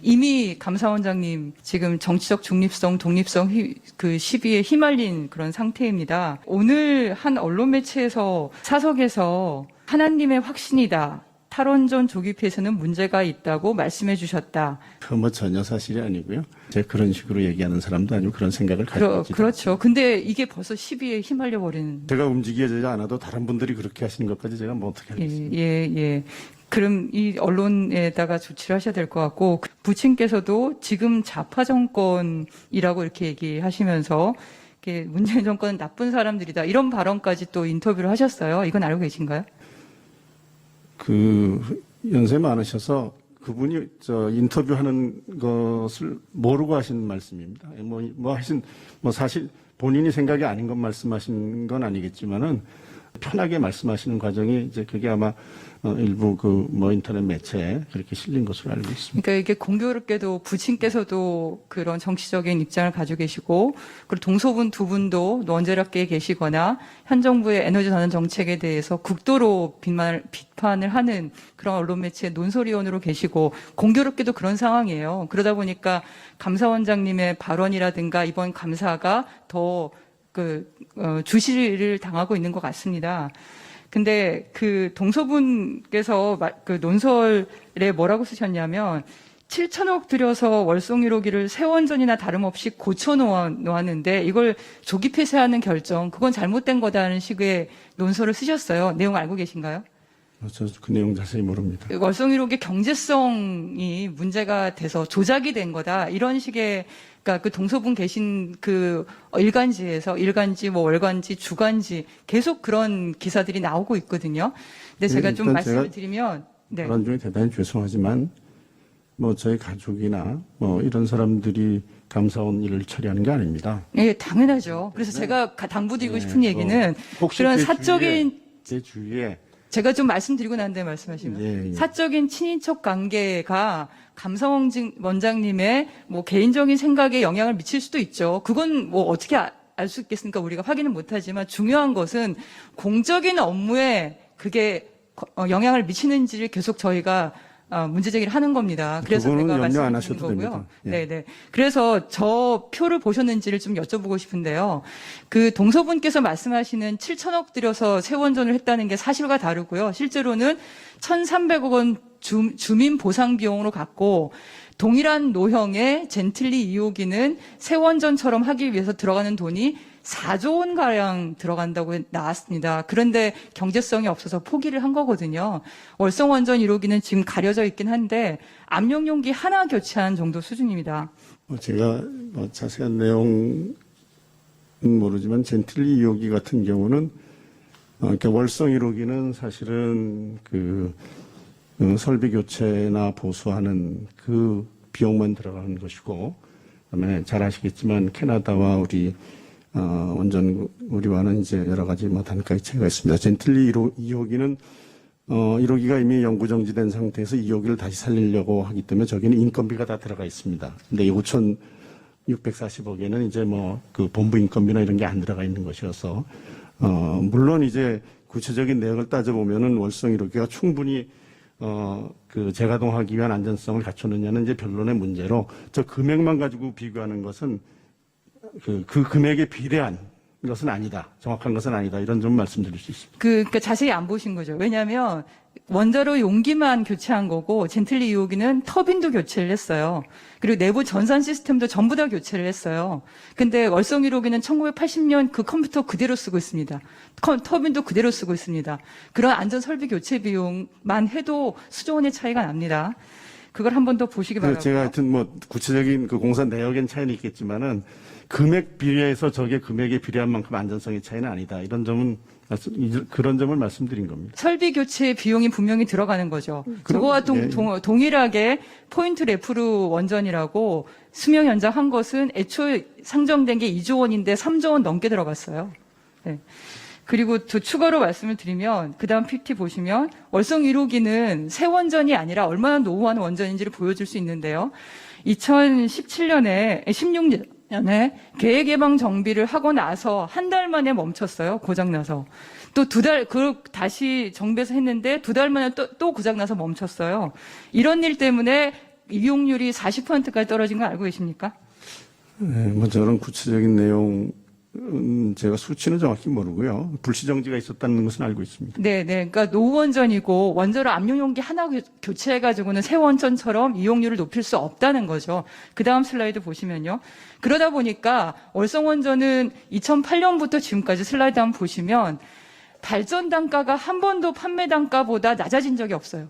이미 감사원장님 지금 정치적 중립성, 독립성 그 시비에 휘말린 그런 상태입니다. 오늘 한 언론 매체에서 사석에서 하나님의 확신이다. 탈원전 조기 폐쇄는 문제가 있다고 말씀해 주셨다. 뭐 전혀 사실이 아니고요. 제가 그런 식으로 얘기하는 사람도 아니고 그런 생각을 가지고 있지. 그렇죠. 근데 이게 벌써 시비에 휘말려 버리는. 제가 움직이지 않아도 다른 분들이 그렇게 하시는 것까지 제가 뭐 어떻게 하겠습니까? 예. 그럼 이 언론에다가 조치를 하셔야 될 것 같고, 부친께서도 지금 좌파 정권이라고 이렇게 얘기하시면서 이렇게 문재인 정권은 나쁜 사람들이다 이런 발언까지 또 인터뷰를 하셨어요. 이건 알고 계신가요? 그 연세 많으셔서 그분이 인터뷰하는 것을 모르고 하신 말씀입니다. 뭐 사실 본인이 생각이 아닌 것 말씀하신 건 아니겠지만은 편하게 말씀하시는 과정이 이제 그게 아마 일부 인터넷 매체에 그렇게 실린 것으로 알고 있습니다. 그러니까 이게 공교롭게도 부친께서도 그런 정치적인 입장을 가지고 계시고, 그리고 동서분 두 분도 원자력계에 계시거나 현 정부의 에너지 전환 정책에 대해서 극도로 비판을 하는 그런 언론 매체의 논설위원으로 계시고, 공교롭게도 그런 상황이에요. 그러다 보니까 감사원장님의 발언이라든가 이번 감사가 더 주시를 당하고 있는 것 같습니다. 근데 그 동서분께서 그 논설에 뭐라고 쓰셨냐면 7천억 들여서 월송 1호기를 세원전이나 다름없이 고쳐 놓았는데 이걸 조기 폐쇄하는 결정, 그건 잘못된 거다라는 식의 논설을 쓰셨어요. 내용 알고 계신가요? 저 그 내용 자세히 모릅니다. 월송 1호기 경제성이 문제가 돼서 조작이 된 거다. 이런 식의, 그러니까 그 동서분 계신 그 일간지, 뭐 월간지, 주간지 계속 그런 기사들이 나오고 있거든요. 근데 제가 좀 말씀을 드리면, 네. 그런 중에 대단히 죄송하지만 뭐 저희 가족이나 뭐 이런 사람들이 감사원 일을 처리하는 게 아닙니다. 예, 당연하죠. 그래서 제가 당부드리고 싶은 얘기는 그런 사적인 제 주위에 제가 좀 말씀드리고 난 다음에 말씀하시면 예. 사적인 친인척 관계가 감사원장님의 뭐 개인적인 생각에 영향을 미칠 수도 있죠. 그건 뭐 어떻게 알 수 있겠습니까? 우리가 확인은 못하지만 중요한 것은 공적인 업무에 그게 영향을 미치는지를 계속 저희가 문제 제기를 하는 겁니다. 그래서 제가 염려 안 말씀드리는 하셔도 거고요. 됩니다. 예. 네네. 그래서 저 표를 보셨는지를 좀 여쭤보고 싶은데요. 그 동서분께서 말씀하시는 7천억 들여서 세원전을 했다는 게 사실과 다르고요. 실제로는 1,300억 원 주민 보상 비용으로 갖고 동일한 노형의 젠틀리 2호기는 세원전처럼 하기 위해서 들어가는 돈이 4조 원가량 들어간다고 나왔습니다. 그런데 경제성이 없어서 포기를 한 거거든요. 월성원전 1호기는 지금 가려져 있긴 한데 압력용기 하나 교체한 정도 수준입니다. 제가 자세한 내용은 모르지만 젠틀리 2호기 같은 경우는 그러니까 월성 1호기는 사실은 설비 교체나 보수하는 그 비용만 들어가는 것이고, 그다음에 잘 아시겠지만 캐나다와 우리와는 이제 여러 가지 단가의 차이가 있습니다. 젠틀리 2호기는 1호기가 이미 영구정지된 상태에서 2호기를 다시 살리려고 하기 때문에 저기는 인건비가 다 들어가 있습니다. 근데 5,640억에는 이제 본부 인건비나 이런 게 안 들어가 있는 것이어서, 물론 이제 구체적인 내역을 따져보면은 월성 1호기가 충분히 재가동하기 위한 안전성을 갖췄느냐는 이제 변론의 문제로, 저 금액만 가지고 비교하는 것은 그 금액에 비례한 것은 아니다. 정확한 것은 아니다. 이런 점 말씀드릴 수 있습니다. 그러니까 자세히 안 보신 거죠. 왜냐하면 원자로 용기만 교체한 거고 젠틀리 2호기는 터빈도 교체를 했어요. 그리고 내부 전산 시스템도 전부 다 교체를 했어요. 근데 월성 1호기는 1980년 그 컴퓨터 그대로 쓰고 있습니다. 터빈도 그대로 쓰고 있습니다. 그런 안전 설비 교체 비용만 해도 수조 원의 차이가 납니다. 그걸 한 번 더 보시기 바랍니다. 제가 하여튼 구체적인 그 공사 내역엔 차이는 있겠지만은 금액 비례해서 저게 금액에 비례한 만큼 안전성의 차이는 아니다. 그런 점을 말씀드린 겁니다. 설비 교체 비용이 분명히 들어가는 거죠. 그거와 동일하게 포인트 레프루 원전이라고 수명 연장한 것은 애초에 상정된 게 2조 원인데 3조 원 넘게 들어갔어요. 네. 그리고 또 추가로 말씀을 드리면 그다음 PT 보시면 월성 1호기는 새 원전이 아니라 얼마나 노후한 원전인지를 보여줄 수 있는데요. 2016년에 계획 예방 정비를 하고 나서 한 달 만에 멈췄어요. 고장나서. 또 다시 정비해서 했는데 2달 만에 또 고장나서 멈췄어요. 이런 일 때문에 이용률이 40%까지 떨어진 거 알고 계십니까? 네, 뭐 저런 구체적인 내용 제가 수치는 정확히 모르고요. 불시정지가 있었다는 것은 알고 있습니다. 네, 네. 그러니까 노원전이고 원자로 압력용기 하나 교체해가지고는 새 원전처럼 이용률을 높일 수 없다는 거죠. 그 다음 슬라이드 보시면요. 그러다 보니까 월성원전은 2008년부터 지금까지 슬라이드 한번 보시면 발전 단가가 한 번도 판매 단가보다 낮아진 적이 없어요.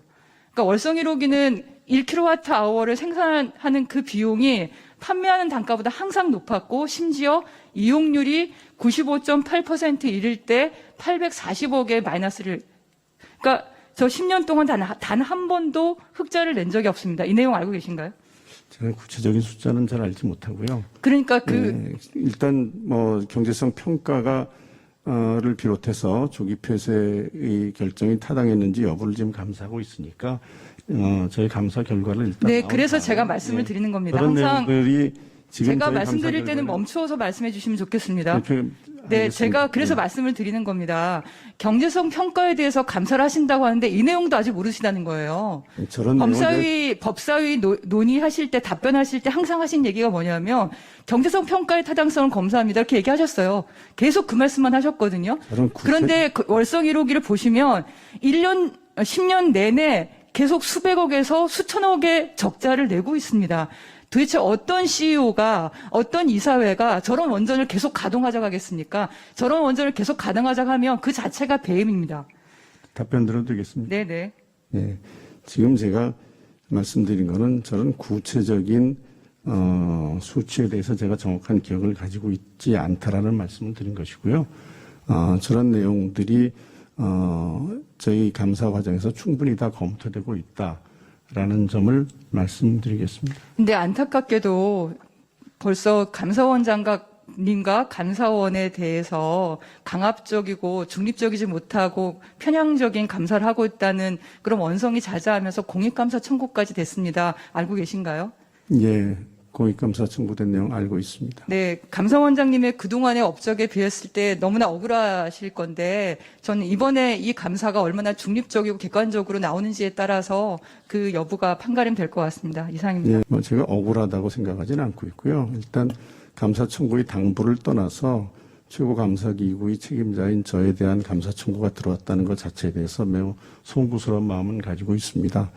그러니까 월성 1호기는 1kWh를 생산하는 그 비용이 판매하는 단가보다 항상 높았고 심지어 이용률이 95.8% 이를 때 840억의 마이너스를 그러니까 저 10년 동안 단 한 번도 흑자를 낸 적이 없습니다. 이 내용 알고 계신가요? 제가 구체적인 숫자는 잘 알지 못하고요. 그러니까 네, 일단 뭐 경제성 평가가 를 비롯해서 조기 폐쇄의 결정이 타당했는지 여부를 지금 감사하고 있으니까 저희 감사 결과를 일단 네, 나온 그래서 다음에, 제가 말씀을 드리는 겁니다. 그런 항상 내용들이 지금 제가 저희 말씀드릴 감사 때는 결과를- 멈추어서 말씀해 주시면 좋겠습니다. 네, 네, 알겠습니다. 제가 그래서 네. 말씀을 드리는 겁니다. 경제성 평가에 대해서 감사를 하신다고 하는데 이 내용도 아직 모르시다는 거예요. 저런 내용들 법사위 논의하실 때 답변하실 때 항상 하신 얘기가 뭐냐면 경제성 평가의 타당성을 검사합니다. 이렇게 얘기하셨어요. 계속 그 말씀만 하셨거든요. 저런 구체- 그런데 그 월성 1호기를 보시면 10년 내내 계속 수백억에서 수천억의 적자를 내고 있습니다. 도대체 어떤 CEO가 어떤 이사회가 저런 원전을 계속 가동하자고 하겠습니까? 저런 원전을 계속 가동하자고 하면 그 자체가 배임입니다. 답변 들어도 되겠습니다. 네네. 예, 지금 제가 말씀드린 거는 저런 구체적인 수치에 대해서 제가 정확한 기억을 가지고 있지 않다라는 말씀을 드린 것이고요. 저런 내용들이 저희 감사 과정에서 충분히 다 검토되고 있다라는 점을 말씀드리겠습니다. 근데 안타깝게도 벌써 감사원장님과 감사원에 대해서 강압적이고 중립적이지 못하고 편향적인 감사를 하고 있다는 그런 원성이 자자하면서 공익감사 청구까지 됐습니다. 알고 계신가요? 예, 공익감사 청구된 내용 알고 있습니다. 네, 감사원장님의 그동안의 업적에 비했을 때 너무나 억울하실 건데 저는 이번에 이 감사가 얼마나 중립적이고 객관적으로 나오는지에 따라서 그 여부가 판가름 될 것 같습니다. 이상입니다. 예, 뭐 제가 억울하다고 생각하지는 않고 있고요. 일단 감사 청구의 당부를 떠나서 최고감사기구의 책임자인 저에 대한 감사 청구가 들어왔다는 것 자체에 대해서 매우 송구스러운 마음은 가지고 있습니다.